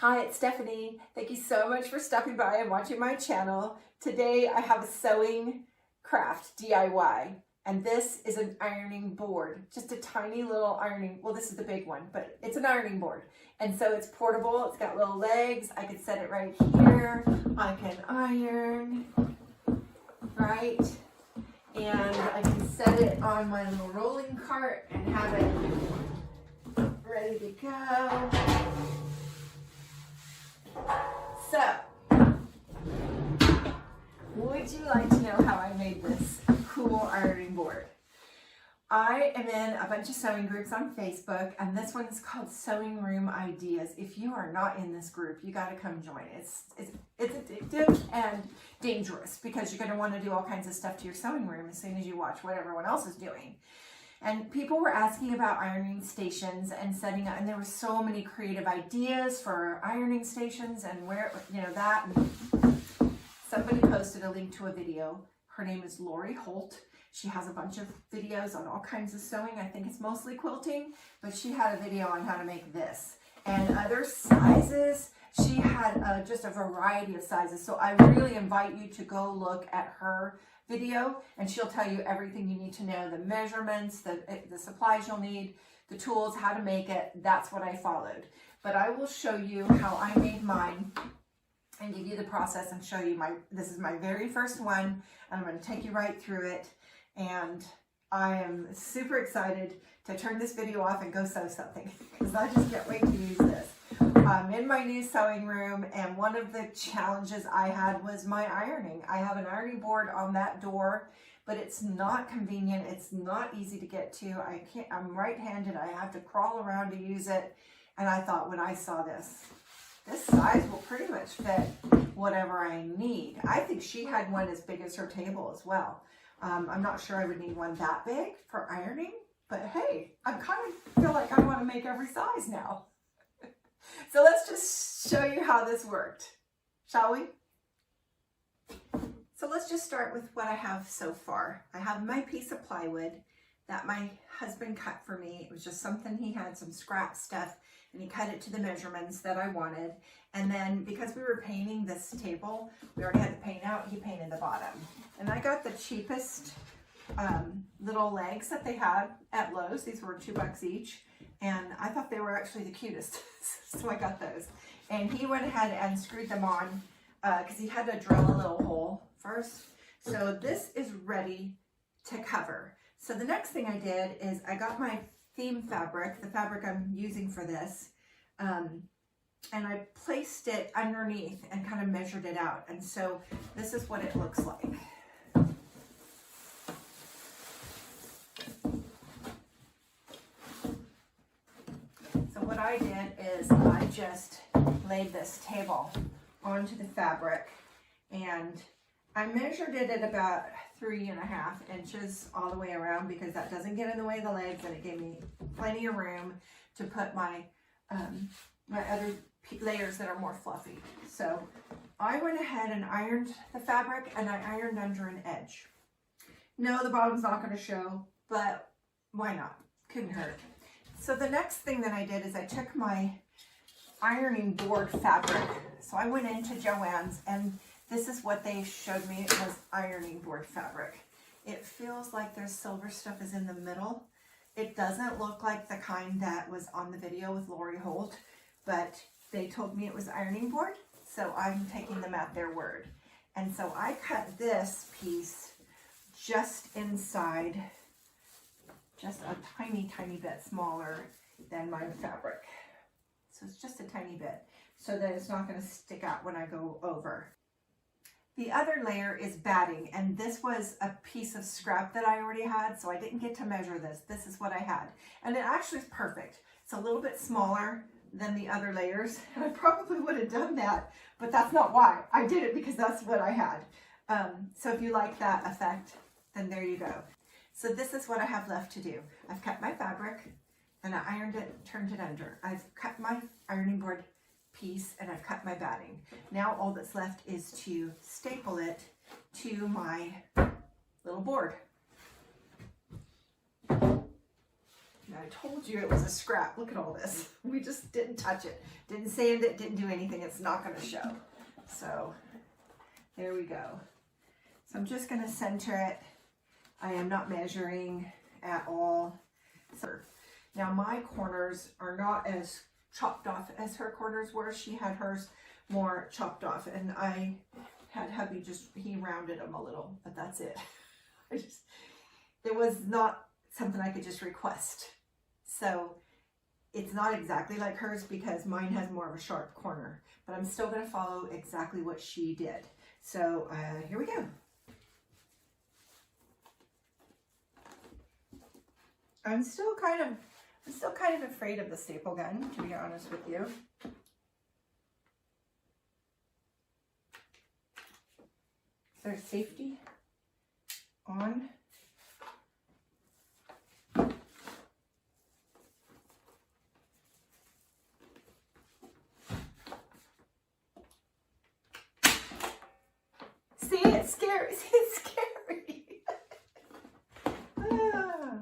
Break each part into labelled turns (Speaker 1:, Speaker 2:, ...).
Speaker 1: Hi, it's Stephanie. Thank you so much for stopping by and watching my channel. Today I have a sewing craft DIY, and this is an ironing board. Just a tiny little ironing, well, this is the big one, but it's an ironing board. And so it's portable, it's got little legs. I can set it right here. I can iron, right? And I can set it on my little rolling cart and have it ready to go. So, would you like to know how I made this cool ironing board? I am in a bunch of sewing groups on Facebook, and this one is called Sewing Room Ideas. If you are not in this group, you got to come join. It's addictive and dangerous because you're going to want to do all kinds of stuff to your sewing room as soon as you watch what everyone else is doing. And people were asking about ironing stations and setting up, and there were so many creative ideas for ironing stations and where, that. And somebody posted a link to a video. Her name is Lori Holt. She has a bunch of videos on all kinds of sewing. I think it's mostly quilting, but she had a video on how to make this and other sizes. She had just a variety of sizes. So I really invite you to go look at her video, and she'll tell you everything you need to know, the measurements, the supplies you'll need, the tools, how to make it. That's what I followed. But I will show you how I made mine and give you the process and show you this is my very first one, and I'm going to take you right through it. And I am super excited to turn this video off and go sew something because I just can't wait to use this. I'm in my new sewing room, and one of the challenges I had was my ironing. I have an ironing board on that door, but it's not convenient. It's not easy to get to. I'm right-handed. I have to crawl around to use it. And I thought when I saw this size will pretty much fit whatever I need. I think she had one as big as her table as well. I'm not sure I would need one that big for ironing, but hey, I kind of feel like I want to make every size now. So let's just show you how this worked, shall we? So let's just start with what I have so far. I have my piece of plywood that my husband cut for me. It was just something he had, some scrap stuff, and he cut it to the measurements that I wanted. And then because we were painting this table, we already had the paint out, he painted the bottom. And I got the cheapest little legs that they had at Lowe's. These were $2 each. And I thought they were actually the cutest, so I got those. And he went ahead and screwed them on because he had to drill a little hole first. So this is ready to cover. So the next thing I did is I got my theme fabric, the fabric I'm using for this, and I placed it underneath and kind of measured it out. And so this is what it looks like. What I did is I just laid this table onto the fabric, and I measured it at about 3.5 inches all the way around because that doesn't get in the way of the legs, and it gave me plenty of room to put my my other layers that are more fluffy. So I went ahead and ironed the fabric, and I ironed under an edge. No, the bottom's not going to show, but why not? Couldn't hurt. So the next thing that I did is I took my ironing board fabric. So I went into Joann's, and this is what they showed me. It was ironing board fabric. It feels like there's silver stuff is in the middle. It doesn't look like the kind that was on the video with Lori Holt, but they told me it was ironing board, so I'm taking them at their word. And so I cut this piece just inside, just a tiny, tiny bit smaller than my fabric. So it's just a tiny bit so that it's not going to stick out when I go over. The other layer is batting, and this was a piece of scrap that I already had, so I didn't get to measure this. This is what I had, and it actually is perfect. It's a little bit smaller than the other layers, and I probably would have done that, but that's not why. I did it because that's what I had. So if you like that effect, then there you go. So this is what I have left to do. I've cut my fabric, and I ironed it, turned it under. I've cut my ironing board piece, and I've cut my batting. Now all that's left is to staple it to my little board. I told you it was a scrap. Look at all this. We just didn't touch it. Didn't sand it, didn't do anything. It's not going to show. So there we go. So I'm just going to center it. I am not measuring at all. So now my corners are not as chopped off as her corners were. She had hers more chopped off, and I had hubby he rounded them a little, but that's it. It was not something I could just request. So it's not exactly like hers because mine has more of a sharp corner, but I'm still going to follow exactly what she did. So here we go. I'm still kind of afraid of the staple gun, to be honest with you. Is there safety on? See, it's scary. See, it's scary. Ah.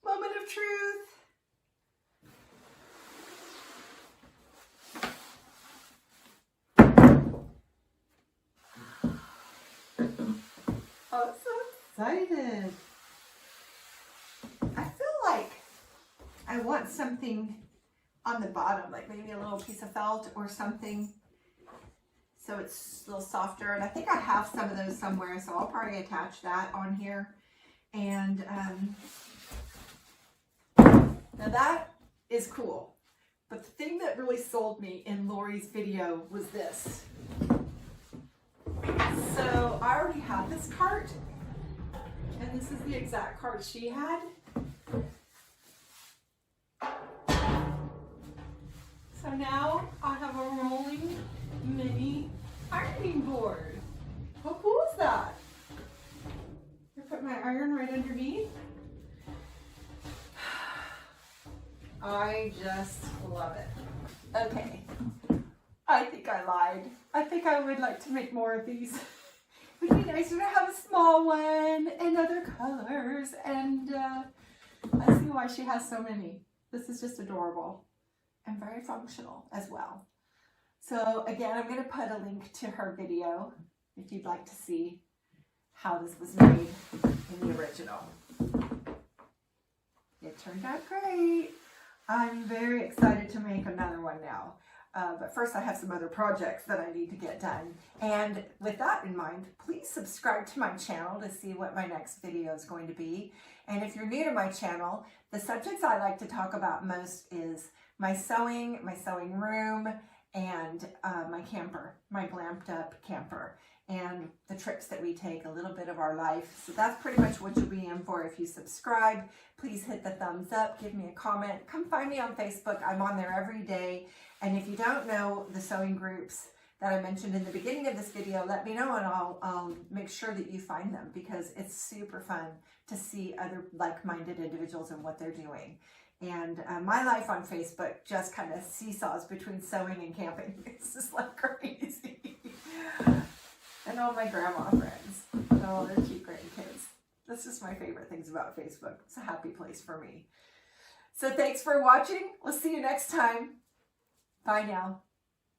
Speaker 1: Moment of truth. Oh, I'm so excited. I feel like I want something on the bottom, like maybe a little piece of felt or something, so it's a little softer. And I think I have some of those somewhere, so I'll probably attach that on here. And now that is cool. But the thing that really sold me in Lori's video was this. So I already have this cart, and this is the exact cart she had. So now I have a rolling mini ironing board. How cool is that? I put my iron right underneath. I just love it. Okay, I think I lied. I think I would like to make more of these. It would be nicer to have a small one and other colors, and I see why she has so many. This is just adorable and very functional as well. So again, I'm going to put a link to her video if you'd like to see how this was made in the original. It turned out great. I'm very excited to make another one now. But first I have some other projects that I need to get done. And with that in mind, please subscribe to my channel to see what my next video is going to be. And if you're new to my channel, the subjects I like to talk about most is my sewing room, and my camper, my glamped up camper, and the trips that we take, a little bit of our life. So that's pretty much what you'll be in for if you subscribe. Please hit the thumbs up, give me a comment, come find me on Facebook. I'm on there every day. And if you don't know the sewing groups that I mentioned in the beginning of this video, let me know and I'll make sure that you find them, because it's super fun to see other like-minded individuals and what they're doing. And my life on Facebook just kind of seesaws between sewing and camping. It's just like crazy. And all my grandma friends and all their cute grandkids. That's just my favorite things about Facebook. It's a happy place for me. So thanks for watching. We'll see you next time. Bye now.